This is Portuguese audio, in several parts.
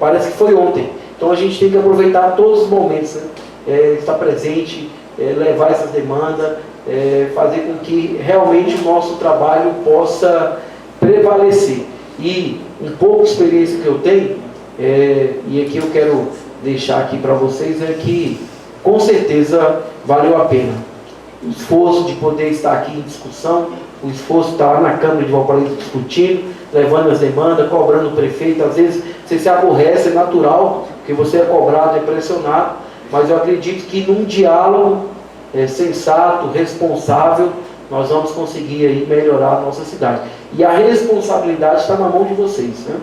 parece que foi ontem. Então a gente tem que aproveitar todos os momentos, né? Estar presente, levar essas demandas, fazer com que realmente o nosso trabalho possa prevalecer. E um pouco de experiência que eu tenho, e aqui eu quero deixar aqui para vocês, é que com certeza valeu a pena. O esforço de poder estar aqui em discussão, o esforço de estar lá na Câmara de Valparaíso discutindo, levando as demandas, cobrando o prefeito. Às vezes você se aborrece, é natural, porque você é cobrado, é pressionado, mas eu acredito que num diálogo sensato, responsável, nós vamos conseguir aí melhorar a nossa cidade. E a responsabilidade está na mão de vocês, né?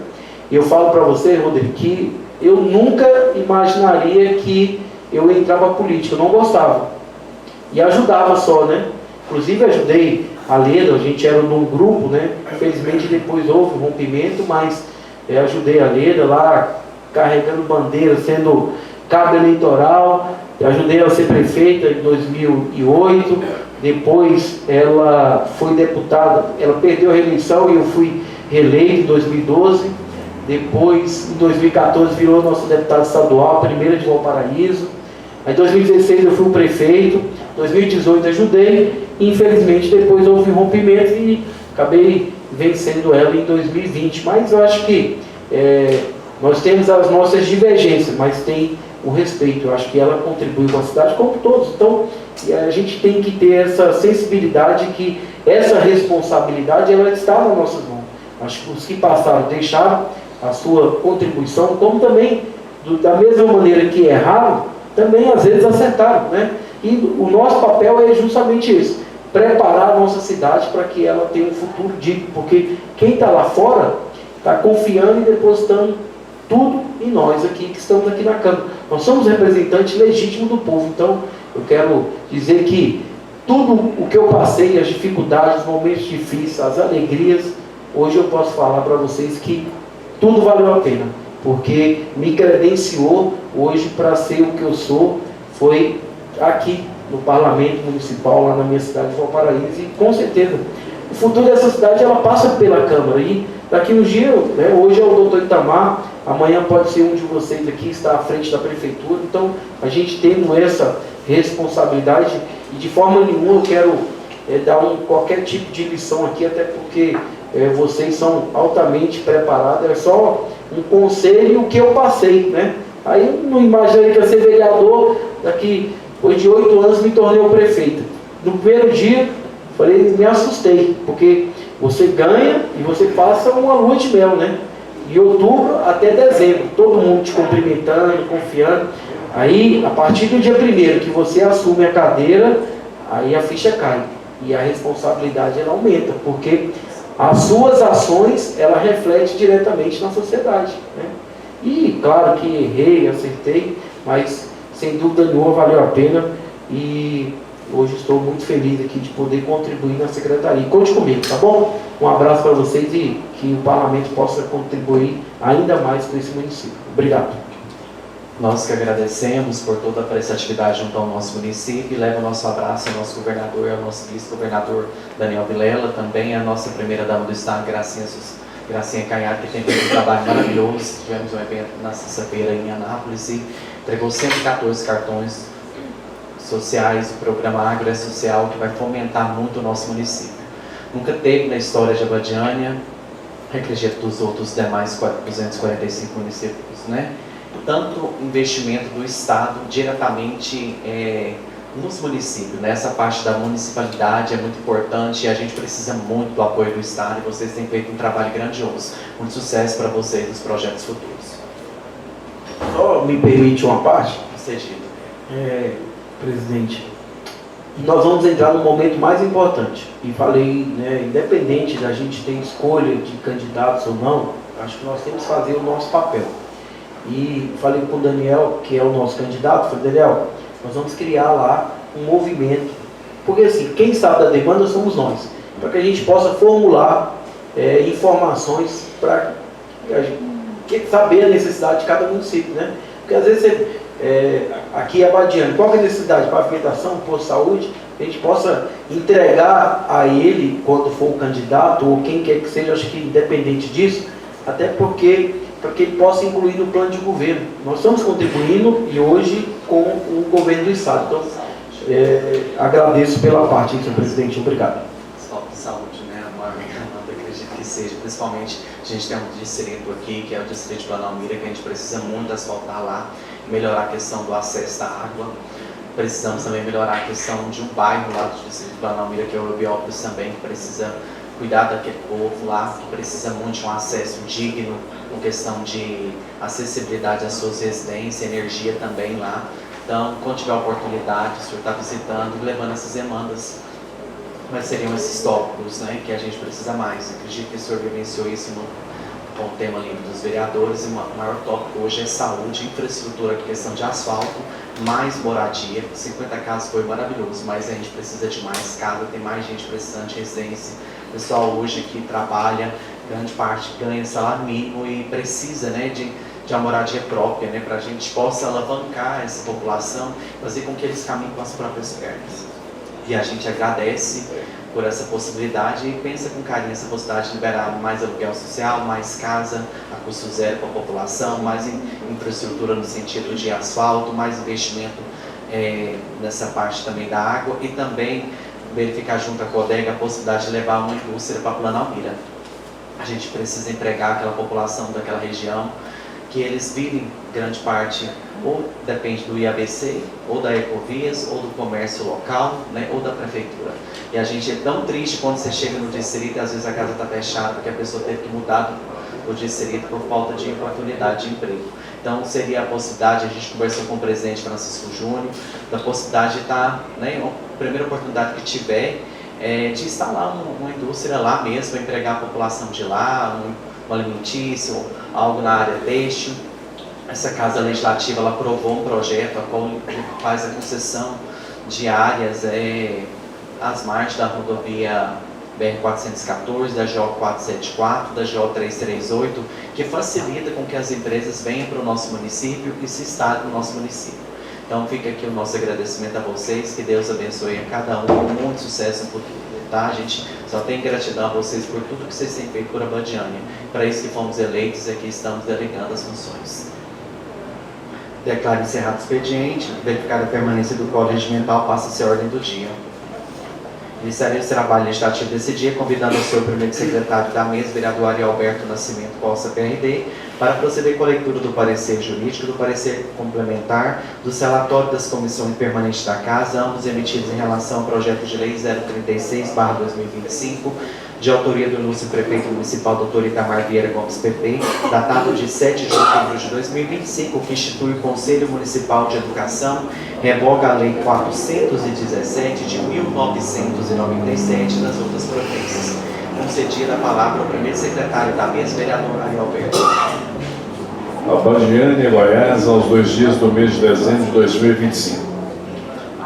E eu falo para você, Rodrigo, que eu nunca imaginaria que eu entrava na política, eu não gostava. E ajudava só, né? Inclusive ajudei a Leda, a gente era num grupo, né? Infelizmente depois houve um rompimento, mas ajudei a Leda lá, carregando bandeira, sendo cabo eleitoral, ajudei ela a ser prefeita em 2008, depois ela foi deputada, ela perdeu a reeleição e eu fui reeleito em 2012, depois em 2014 virou nosso deputado estadual, primeira de Valparaíso, aí em 2016 eu fui o prefeito, 2018 ajudei, e infelizmente depois houve um rompimento e acabei vencendo ela em 2020, mas eu acho que nós temos as nossas divergências, mas tem o respeito. Eu acho que ela contribui com a cidade, como todos. Então, a gente tem que ter essa sensibilidade, que essa responsabilidade ela está nas nossas mãos. Acho que os que passaram deixaram a sua contribuição, como também, da mesma maneira que erraram, também às vezes acertaram, né? E o nosso papel é justamente esse, preparar a nossa cidade para que ela tenha um futuro digno, porque quem está lá fora está confiando e depositando tudo em nós aqui, que estamos aqui na Câmara. Nós somos representantes legítimos do povo. Então, eu quero dizer que tudo o que eu passei, as dificuldades, os momentos difíceis, as alegrias, hoje eu posso falar para vocês que tudo valeu a pena, porque me credenciou hoje para ser o que eu sou, foi aqui no Parlamento Municipal, lá na minha cidade de Valparaíso, e com certeza o futuro dessa cidade ela passa pela Câmara, e daqui uns dias, né, hoje é o doutor Itamar, amanhã pode ser um de vocês aqui, está à frente da prefeitura. Então a gente tendo essa responsabilidade, e de forma nenhuma eu quero dar qualquer tipo de lição aqui, até porque vocês são altamente preparados, é só um conselho que eu passei, né? Aí eu não imaginei que eu ia ser vereador, depois de 8 anos me tornei o prefeito. No primeiro dia, me assustei, porque você ganha e você passa uma lua de mel, né? De outubro até dezembro, todo mundo te cumprimentando, confiando. Aí, a partir do dia 1º que você assume a cadeira, aí a ficha cai. E a responsabilidade ela aumenta, porque as suas ações, ela reflete diretamente na sociedade, né? E claro que errei, acertei, mas sem dúvida nenhuma valeu a pena. E hoje estou muito feliz aqui de poder contribuir na secretaria. Conte comigo, tá bom? Um abraço para vocês e que o parlamento possa contribuir ainda mais com esse município. Obrigado. Nós que agradecemos por toda a prestatividade junto ao nosso município, e leva o nosso abraço ao nosso governador, ao nosso vice-governador Daniel Vilela, também a nossa primeira-dama do Estado, Gracinha Canhar, que tem feito um trabalho maravilhoso. Tivemos um evento na sexta-feira em Anápolis e entregou 114 cartões sociais. O programa Agro é Social, que vai fomentar muito o nosso município. Nunca teve na história de Abadiânia, acredito dos outros demais 245 municípios, né? Tanto investimento do Estado diretamente nos municípios, né? Essa parte da municipalidade é muito importante e a gente precisa muito do apoio do Estado, e vocês têm feito um trabalho grandioso. Muito sucesso para vocês nos projetos futuros. Só me permite uma parte? Cedido. Presidente, nós vamos entrar no momento mais importante. E falei, né, independente da gente ter escolha de candidatos ou não, acho que nós temos que fazer o nosso papel. E falei com o Daniel, que é o nosso candidato, falei, Daniel, nós vamos criar lá um movimento. Porque assim, quem sabe da demanda somos nós. Para que a gente possa formular informações para saber a necessidade de cada município, né? Porque às vezes aqui é Abadiânia, qual que é a necessidade de pavimentação, posto de saúde, a gente possa entregar a ele, quando for o candidato, ou quem quer que seja, acho que independente disso, até porque para que ele possa incluir no plano de governo. Nós estamos contribuindo e hoje com o governo do Estado. Então, agradeço pela parte, senhor presidente. Obrigado. Falta de saúde, né? A maior demanda, acredito que seja. Principalmente, a gente tem um distrito aqui, que é o distrito de Planalmira, que a gente precisa muito asfaltar lá, melhorar a questão do acesso à água. Precisamos também melhorar a questão de um bairro lá do distrito de Planalmira, que é o Eubiópolis também, que precisa cuidar daquele povo lá, que precisa muito de um acesso digno, com questão de acessibilidade às suas residências, energia também lá. Então, quando tiver oportunidade, o senhor está visitando e levando essas demandas, mas seriam esses tópicos, né, que a gente precisa mais. Acredito que o senhor vivenciou isso com o tema ali dos vereadores, e o maior tópico hoje é saúde, infraestrutura, questão de asfalto, mais moradia. 50 casas foi maravilhoso, mas a gente precisa de mais casa, tem mais gente precisando de residência. O pessoal hoje que trabalha, grande parte ganha salário mínimo e precisa, né, de uma moradia própria, né, para a gente possa alavancar essa população, fazer com que eles caminhem com as próprias pernas. E a gente agradece por essa possibilidade e pensa com carinho essa possibilidade de liberar mais aluguel social, mais casa a custo zero para a população, mais infraestrutura no sentido de asfalto, mais investimento nessa parte também da água e também verificar junto à Codega a possibilidade de levar uma indústria para Planalmira. A gente precisa empregar aquela população daquela região, que eles virem grande parte, ou depende do IABC, ou da Ecovias, ou do comércio local, né, ou da prefeitura. E a gente é tão triste quando você chega no distrito e às vezes a casa está fechada, porque a pessoa teve que mudar do distrito por falta de oportunidade de emprego. Então seria a possibilidade, a gente conversou com o presidente Francisco Júnior, da possibilidade de estar, né, a primeira oportunidade que tiver, de instalar uma indústria lá mesmo, para empregar a população de lá, um alimentício, algo na área têxtil. Essa Casa Legislativa ela aprovou um projeto a qual faz a concessão de áreas às margens da rodovia BR-414, da GO-474, da GO-338, que facilita com que as empresas venham para o nosso município e se instalem no nosso município. Então fica aqui o nosso agradecimento a vocês, que Deus abençoe a cada um, com muito sucesso no futuro. Tá? A gente só tem gratidão a vocês por tudo que vocês têm feito por Abadiânia. Para isso que fomos eleitos e aqui estamos delegando as funções. Declaro encerrado o expediente, verificada a permanência do Código Regimental, passa-se a ordem do dia. Iniciarei o trabalho legislativo desse dia, convidando o senhor primeiro secretário da mesa, vereador Ariel Alberto Nascimento Costa, PRD, para proceder com a leitura do parecer jurídico, do parecer complementar, dos relatórios das comissões permanentes da Casa, ambos emitidos em relação ao projeto de lei 036/2025, de autoria do ilustre prefeito municipal, Dr. Itamar Vieira Gomes, PP, datado de 7 de outubro de 2025, que institui o Conselho Municipal de Educação, revoga a Lei 417 de 1997 das outras províncias. Concedida a palavra ao primeiro secretário da mesa, vereador Ariel Alberto. Abadiânia, Goiás, aos 2 dias do mês de dezembro de 2025.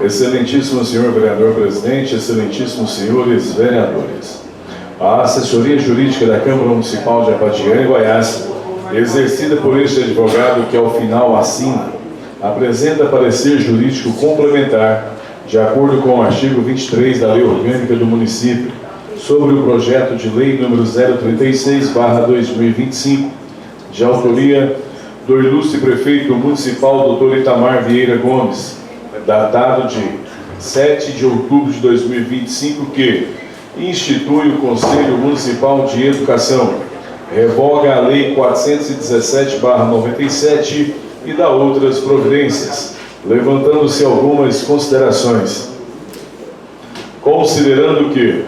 Excelentíssimo senhor vereador presidente, excelentíssimos senhores vereadores. A assessoria jurídica da Câmara Municipal de Abadiânia, Goiás, exercida por este advogado que ao final assina, apresenta parecer jurídico complementar, de acordo com o artigo 23 da Lei Orgânica do Município, sobre o projeto de lei número 036/2025, de autoria do ilustre prefeito municipal, Dr. Itamar Vieira Gomes, datado de 7 de outubro de 2025, que institui o Conselho Municipal de Educação, revoga a Lei 417/97 e dá outras providências, levantando-se algumas considerações. Considerando que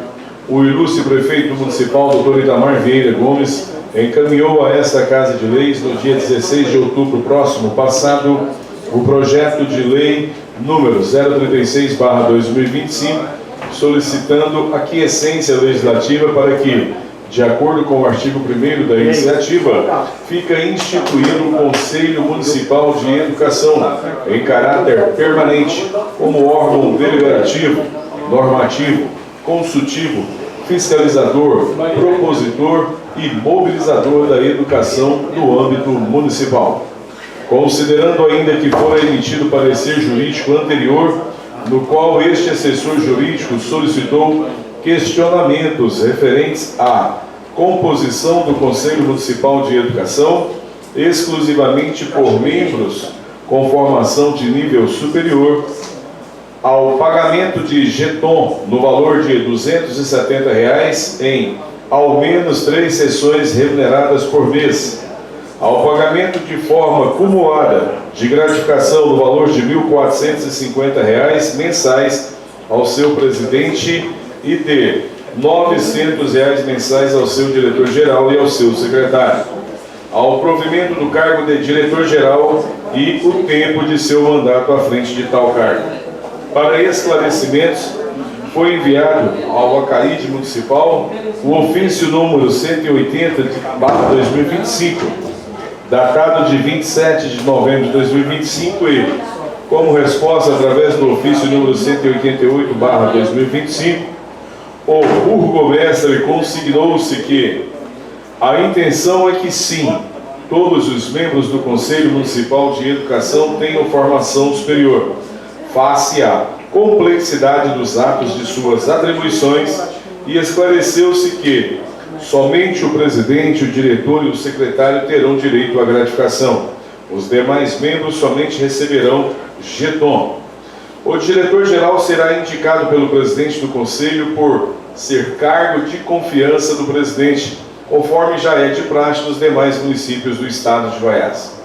o ilustre prefeito municipal, Dr. Itamar Vieira Gomes, encaminhou a esta Casa de Leis, no dia 16 de outubro próximo passado, o projeto de lei número 036/2025, solicitando a aquiescência legislativa para que, de acordo com o artigo 1º da iniciativa, fica instituído o Conselho Municipal de Educação, em caráter permanente, como órgão deliberativo, normativo, consultivo, fiscalizador, propositor e mobilizador da educação no âmbito municipal. Considerando ainda que fora emitido parecer jurídico anterior, no qual este assessor jurídico solicitou questionamentos referentes à composição do Conselho Municipal de Educação, exclusivamente por membros com formação de nível superior, ao pagamento de jeton no valor de R$ 270 em ao menos 3 sessões remuneradas por mês, ao pagamento de forma acumulada de gratificação no valor de R$ 1.450 mensais ao seu presidente e de R$ 900 mensais ao seu diretor-geral e ao seu secretário, ao provimento do cargo de diretor-geral e o tempo de seu mandato à frente de tal cargo. Para esclarecimentos, foi enviado ao ACAID Municipal o ofício número 180/2025, datado de 27 de novembro de 2025 e, como resposta através do ofício número 188/2025, o burgomestre consignou-se que a intenção é que sim, todos os membros do Conselho Municipal de Educação tenham formação superior, face à complexidade dos atos de suas atribuições, e esclareceu-se que somente o presidente, o diretor e o secretário terão direito à gratificação. Os demais membros somente receberão jeton. O diretor-geral será indicado pelo presidente do Conselho por ser cargo de confiança do presidente, conforme já é de praxe nos demais municípios do estado de Goiás.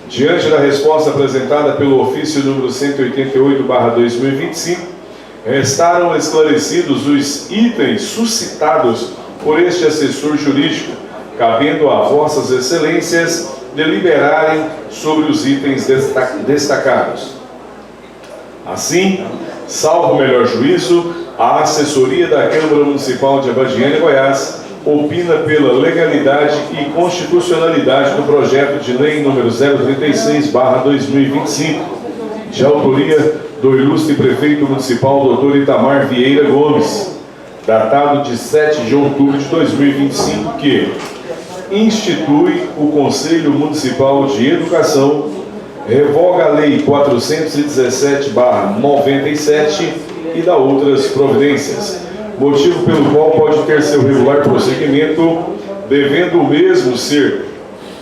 Diante da resposta apresentada pelo ofício número 188/2025, restaram esclarecidos os itens suscitados por este assessor jurídico, cabendo a vossas excelências deliberarem sobre os itens destacados. Assim, salvo o melhor juízo, a assessoria da Câmara Municipal de Abadiânia, Goiás, opina pela legalidade e constitucionalidade do projeto de lei número 036/2025, de autoria do ilustre prefeito municipal Dr. Itamar Vieira Gomes, datado de 7 de outubro de 2025, que institui o Conselho Municipal de Educação, revoga a Lei 417/97 e dá outras providências, motivo pelo qual pode ter seu regular prosseguimento, devendo o mesmo ser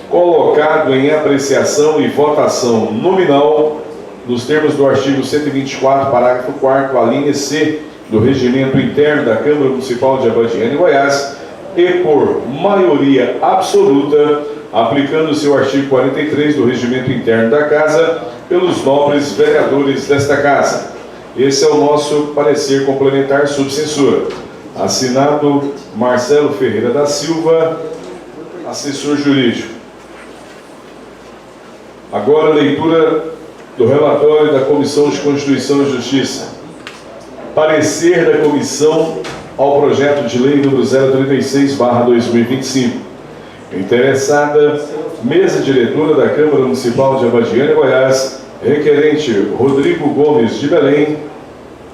colocado em apreciação e votação nominal nos termos do artigo 124, parágrafo 4º, a linha C do Regimento Interno da Câmara Municipal de Abadiânia, Goiás, e por maioria absoluta, aplicando-se o artigo 43 do Regimento Interno da Casa, pelos nobres vereadores desta Casa. Esse é o nosso parecer complementar sob censura. Assinado Marcelo Ferreira da Silva, assessor jurídico. Agora a leitura do relatório da Comissão de Constituição e Justiça. Parecer da Comissão ao projeto de lei número 036/2025. Interessada, mesa diretora da Câmara Municipal de Abadiânia, Goiás, requerente Rodrigo Gomes de Belém,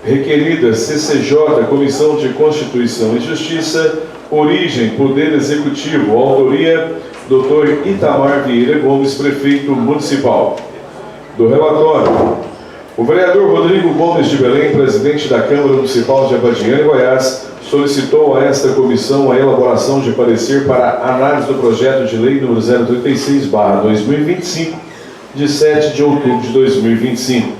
requerida CCJ, Comissão de Constituição e Justiça, origem, Poder Executivo, autoria, Dr. Itamar Vieira Gomes, prefeito municipal. Do relatório, o vereador Rodrigo Gomes de Belém, presidente da Câmara Municipal de Abadiânia, Goiás, solicitou a esta comissão a elaboração de parecer para análise do projeto de lei número 036/2025, de 7 de outubro de 2025.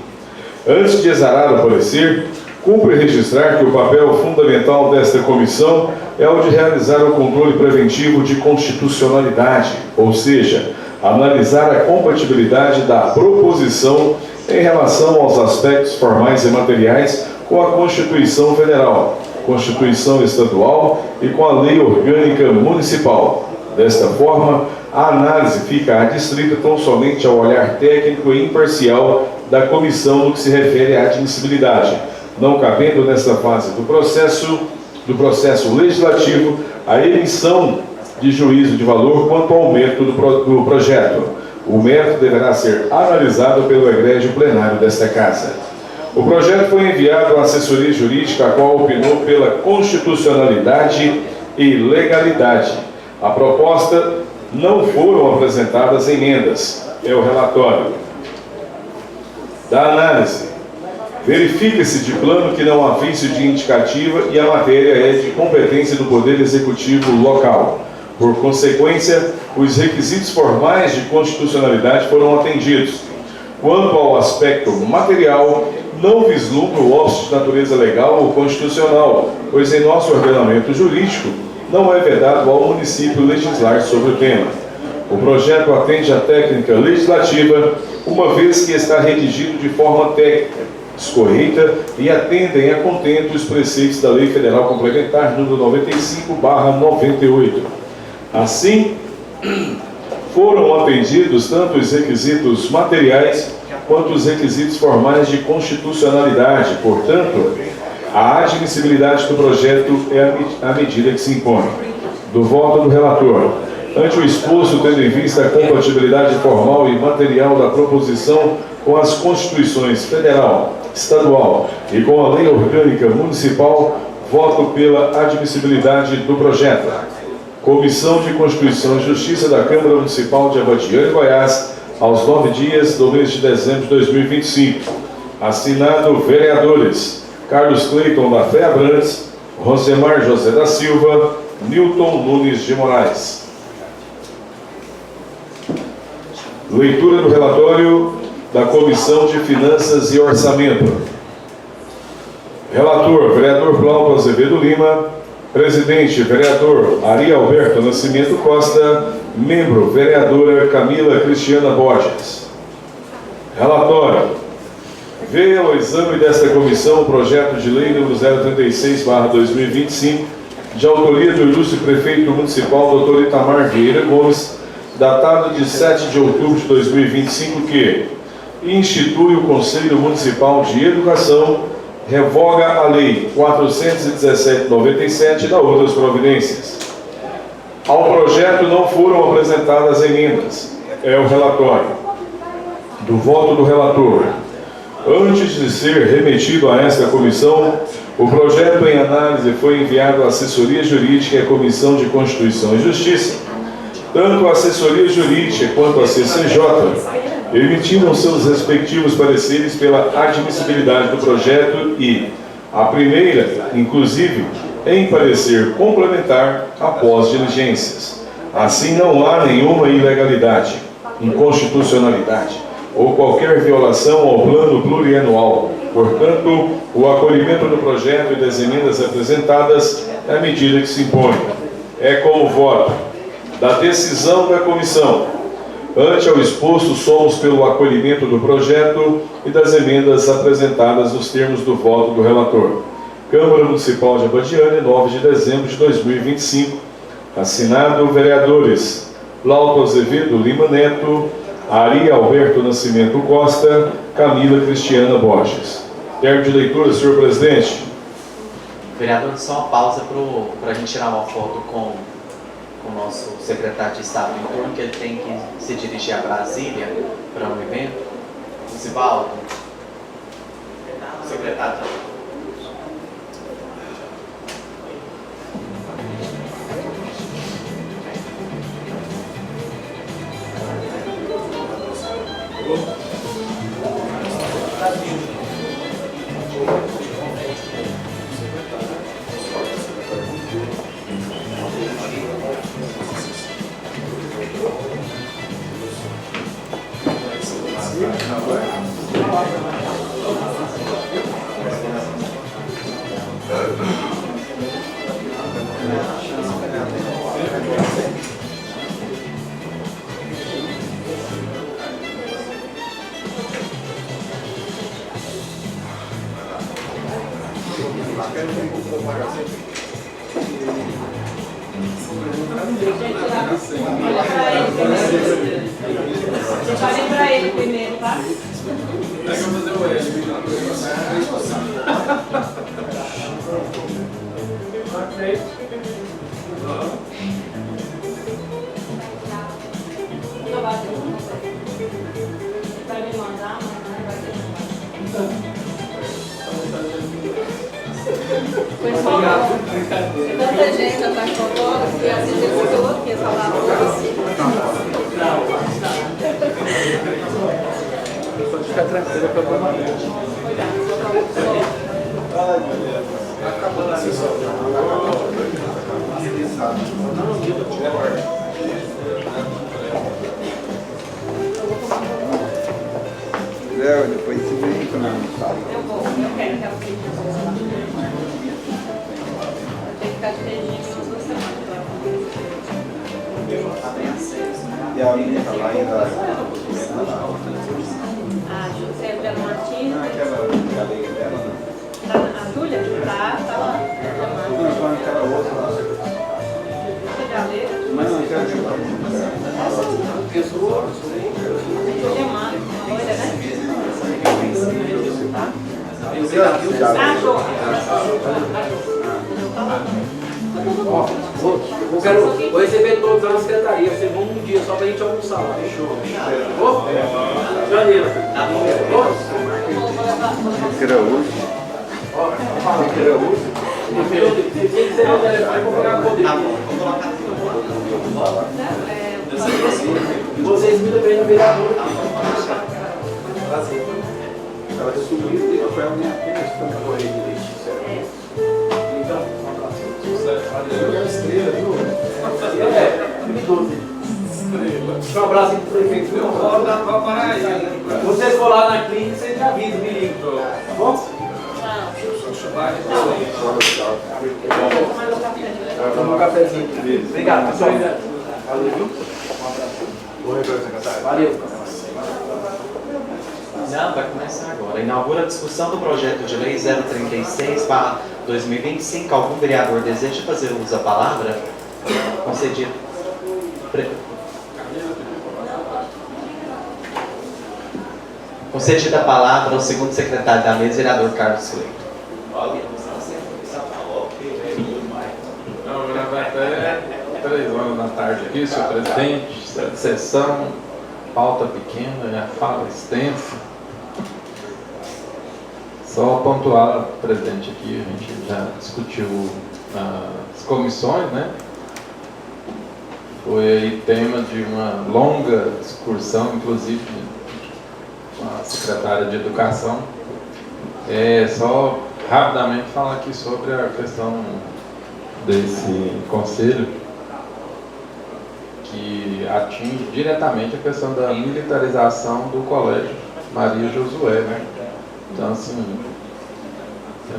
Antes de exarar o parecer, cumpre registrar que o papel fundamental desta comissão é o de realizar o controle preventivo de constitucionalidade, ou seja, analisar a compatibilidade da proposição em relação aos aspectos formais e materiais com a Constituição Federal, Constituição Estadual e com a Lei Orgânica Municipal. Desta forma, a análise fica adstrita tão somente ao olhar técnico e imparcial da comissão no que se refere à admissibilidade, não cabendo nesta fase do processo legislativo a emissão de juízo de valor quanto ao mérito do projeto. O mérito deverá ser analisado pelo egrégio plenário desta Casa. O projeto foi enviado à assessoria jurídica, a qual opinou pela constitucionalidade e legalidade. A proposta não foram apresentadas emendas. É o relatório da análise. Verifica-se de plano que não há vício de indicativa e a matéria é de competência do Poder Executivo local. Por consequência, os requisitos formais de constitucionalidade foram atendidos. Quanto ao aspecto material, não vislumbra o óbice de natureza legal ou constitucional, pois em nosso ordenamento jurídico não é vedado ao município legislar sobre o tema. O projeto atende à técnica legislativa, uma vez que está redigido de forma técnica, escorreita e atendem a contento os preceitos da Lei Federal Complementar número 95/98. Assim, foram atendidos tanto os requisitos materiais quanto os requisitos formais de constitucionalidade. Portanto, a admissibilidade do projeto é a medida que se impõe. Do voto do relator. Ante o exposto, tendo em vista a compatibilidade formal e material da proposição com as Constituições Federal, Estadual e com a Lei Orgânica Municipal, voto pela admissibilidade do projeto. Comissão de Constituição e Justiça da Câmara Municipal de Abadiânia, Goiás, aos 9 dias do mês de dezembro de 2025. Assinado vereadores Carlos Cleiton da Fé Abrantes, Rosemar José da Silva, Newton Nunes de Moraes. Leitura do relatório da Comissão de Finanças e Orçamento. Relator, vereador Plauto Azevedo Lima. Presidente, vereador Ari Alberto Nascimento Costa. Membro, vereadora Camila Cristiana Borges. Relatório. Veio ao exame desta comissão o projeto de lei número 036/2025, de autoria do ilustre prefeito municipal, Dr. Itamar Vieira Gomes, datado de 7 de outubro de 2025, que institui o Conselho Municipal de Educação, revoga a Lei 417/97 e dá outras providências. Ao projeto não foram apresentadas emendas. É o relatório. Do voto do relator. Antes de ser remetido a esta comissão, o projeto em análise foi enviado à Assessoria Jurídica e à Comissão de Constituição e Justiça. Tanto a Assessoria Jurídica quanto a CCJ emitiram seus respectivos pareceres pela admissibilidade do projeto e, a primeira, inclusive, em parecer complementar após diligências. Assim, não há nenhuma ilegalidade, inconstitucionalidade ou qualquer violação ao plano plurianual. Portanto, o acolhimento do projeto e das emendas apresentadas é a medida que se impõe. É com o voto da decisão da comissão. Ante ao exposto, somos pelo acolhimento do projeto e das emendas apresentadas nos termos do voto do relator. Câmara Municipal de Abadiânia, 9 de dezembro de 2025. Assinado vereadores Plauto Azevedo Lima Neto, Ari Alberto Nascimento Costa, Camila Cristiana Borges. Termo de leitura, senhor presidente. Vereador, só uma pausa para a gente tirar uma foto com o nosso secretário de Estado em turno, que ele tem que se dirigir a Brasília para um evento. Zibaldo, secretário. Separei para ele primeiro, tá? Vai me mandar, mas vai ter. Foi só tanta gente atrás do autógrafo que às vezes ele ficou aqui, essa palavra assim. Pode ficar tranquilo, problema não. Acabou a sessão. Depois se vem quando eu não falo. Eu quero que ela fique. Tem que ficar de beijinho umas 2 semanas. E a menina tá lá ainda. A José Martins. Não, aquela galega dela, não. A Júlia? Tá lá. Não, só aquela outra lá. Você já leu? Não, aquela que tá. Júlia Mano, loira, né? Ah, show. Vou receber todos lá na secretaria. Vocês vão um dia só pra gente almoçar lá. Fechou? Janeiro. Que era hoje. Que era hoje. Tem que ser o telefone pra pegar a poder. Vocês me levem no vereador. Ela subiu e foi a minha questão. Então, um abraço aí pro prefeito. Vocês for lá na clínica, vocês já avisam, me ligam. Tá bom? Toma um cafezinho. Obrigado, pessoal. Valeu, viu? Um abraço. Valeu. Não, vai começar agora. Inaugura a discussão do projeto de lei 036/2025. Algum vereador deseja fazer uso da palavra? Concedido. Concedida a palavra ao segundo secretário da mesa, vereador Carlos Cleito. Não, já vai até 3 horas da tarde aqui, senhor presidente, sessão, pauta pequena, fala extensa. Só pontuar, presidente, aqui, a gente já discutiu as comissões, né? Foi aí tema de uma longa discussão, inclusive, com a secretária de Educação. Só rapidamente falar aqui sobre a questão desse conselho, que atinge diretamente a questão da militarização do Colégio Maria Josué, né? Então, assim,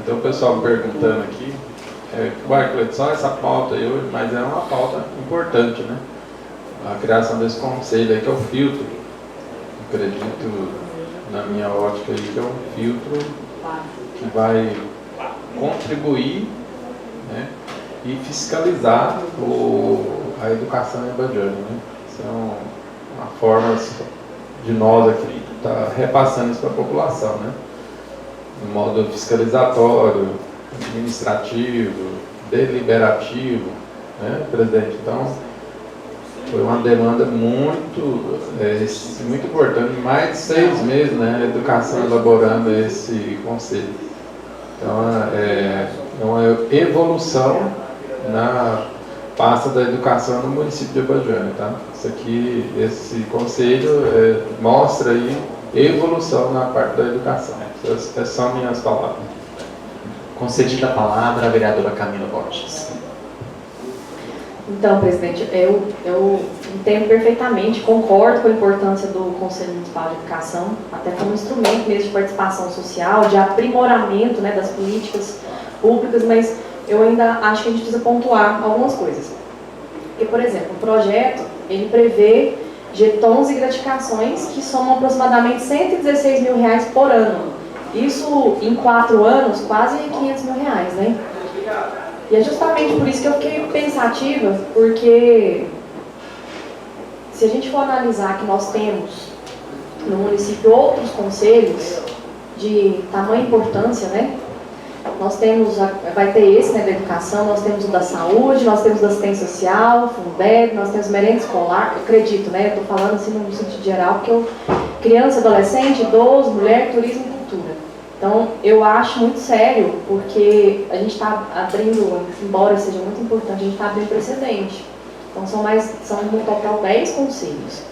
tem o pessoal perguntando aqui, Cleiton, só essa pauta aí hoje, mas é uma pauta importante, né? A criação desse conselho aí, que é o filtro. Acredito, na minha ótica aí, que é um filtro que vai contribuir, né, e fiscalizar a educação em Abadiânia, né? Isso é uma forma de nós aqui estar repassando isso para a população, né? No modo fiscalizatório, administrativo, deliberativo, né, presidente? Então, foi uma demanda muito importante, mais de 6 meses, né, a educação elaborando esse conselho. Então, é uma evolução na pasta da educação no município de Abadiânia, tá? Esse conselho mostra aí evolução na parte da educação. Essas são minhas palavras. Concedida a palavra à vereadora Camila Borges. Então, presidente, eu entendo perfeitamente, concordo com a importância do Conselho Municipal de Educação, até como instrumento mesmo de participação social, de aprimoramento, né, das políticas públicas, mas eu ainda acho que a gente precisa pontuar algumas coisas. Porque, por exemplo, o projeto, ele prevê jetons e gratificações que somam aproximadamente R$116 mil por ano. Isso, em 4 anos, quase R$500 mil, né? E é justamente por isso que eu fiquei pensativa, porque se a gente for analisar que nós temos no município outros conselhos de tamanha importância, né? Nós temos, vai ter esse, né, da educação, nós temos o da saúde, nós temos da assistência social, Fundeb, nós temos merenda escolar, eu acredito, né? Eu estou falando assim no sentido geral, porque criança, adolescente, idoso, mulher, turismo e cultura. Então, eu acho muito sério, porque a gente está abrindo, embora seja muito importante, a gente está abrindo precedente. Então, são no total 10 conselhos.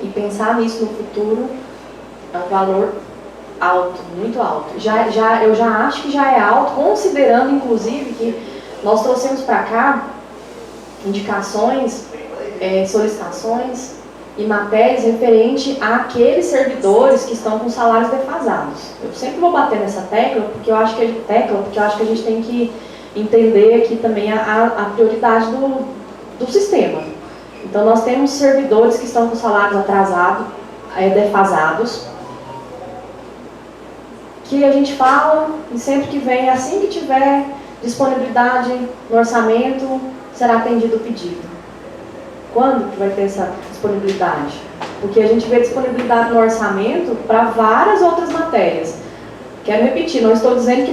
E pensar nisso no futuro é um valor alto, muito alto. Eu já acho que já é alto, considerando, inclusive, que nós trouxemos para cá indicações, solicitações e matérias referente àqueles servidores que estão com salários defasados. Eu sempre vou bater nessa tecla, porque eu acho que a gente tem que entender aqui também a prioridade do sistema. Então, nós temos servidores que estão com salários atrasados, defasados, que a gente fala, e sempre que vem, assim que tiver disponibilidade no orçamento, será atendido o pedido. Quando que vai ter essa disponibilidade? Porque a gente vê disponibilidade no orçamento para várias outras matérias. Quero repetir, não estou dizendo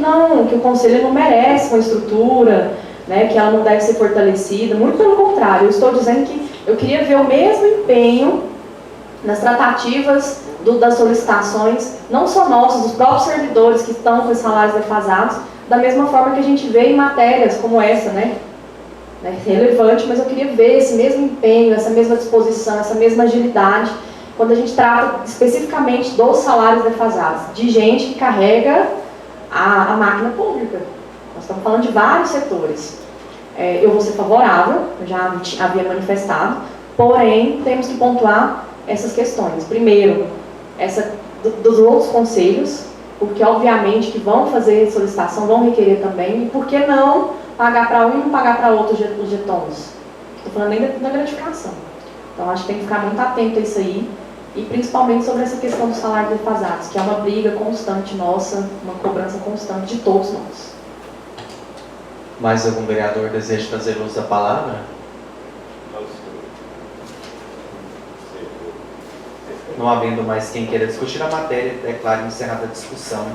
que o Conselho não merece uma estrutura, né, que ela não deve ser fortalecida, muito pelo contrário, eu estou dizendo que eu queria ver o mesmo empenho nas tratativas das solicitações, não só nossas, dos próprios servidores que estão com os salários defasados, da mesma forma que a gente vê em matérias como essa, né? É relevante, mas eu queria ver esse mesmo empenho, essa mesma disposição, essa mesma agilidade, quando a gente trata especificamente dos salários defasados, de gente que carrega a máquina pública. Nós estamos falando de vários setores. Eu vou ser favorável, eu já havia manifestado, porém, temos que pontuar essas questões. Primeiro, dos outros conselhos, porque obviamente que vão fazer solicitação, vão requerer também, e por que não pagar para um e não pagar para outro os jetons? Estou falando nem da gratificação. Então, acho que tem que ficar muito atento a isso aí, e principalmente sobre essa questão dos salários defasados, que é uma briga constante nossa, uma cobrança constante de todos nós. Mais algum vereador deseja fazer uso da palavra? Não havendo mais quem queira discutir a matéria, declaro encerrada a discussão.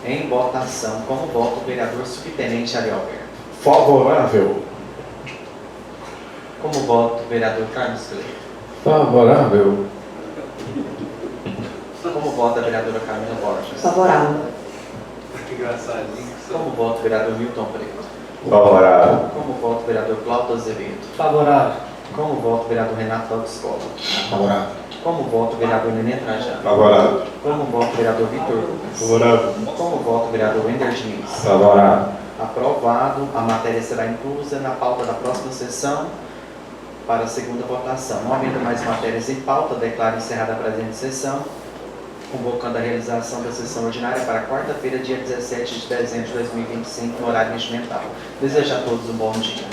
Em votação, como vota o vereador subtenente Arialberto? Favorável. Como vota o vereador Carlos Cleito? Favorável. Como vota a vereadora Camila Borges? Favorável. Como vota o vereador Milton Preto? Favorável. Como vota o vereador Cláudio Azevedo? Favorável. Como vota o vereador Renato Escola? Favorável. Como vota o vereador Nenê Trajano? Favorável. Como vota o vereador Vitor Lucas? Favorável. Como vota o vereador Wender Diniz? Favorável. Aprovado. A matéria será inclusa na pauta da próxima sessão para a segunda votação. Não havendo mais matérias em pauta, declaro encerrada a presente sessão, convocando a realização da sessão ordinária para quarta-feira, dia 17 de dezembro de 2025, no horário regimental. Desejo a todos um bom dia.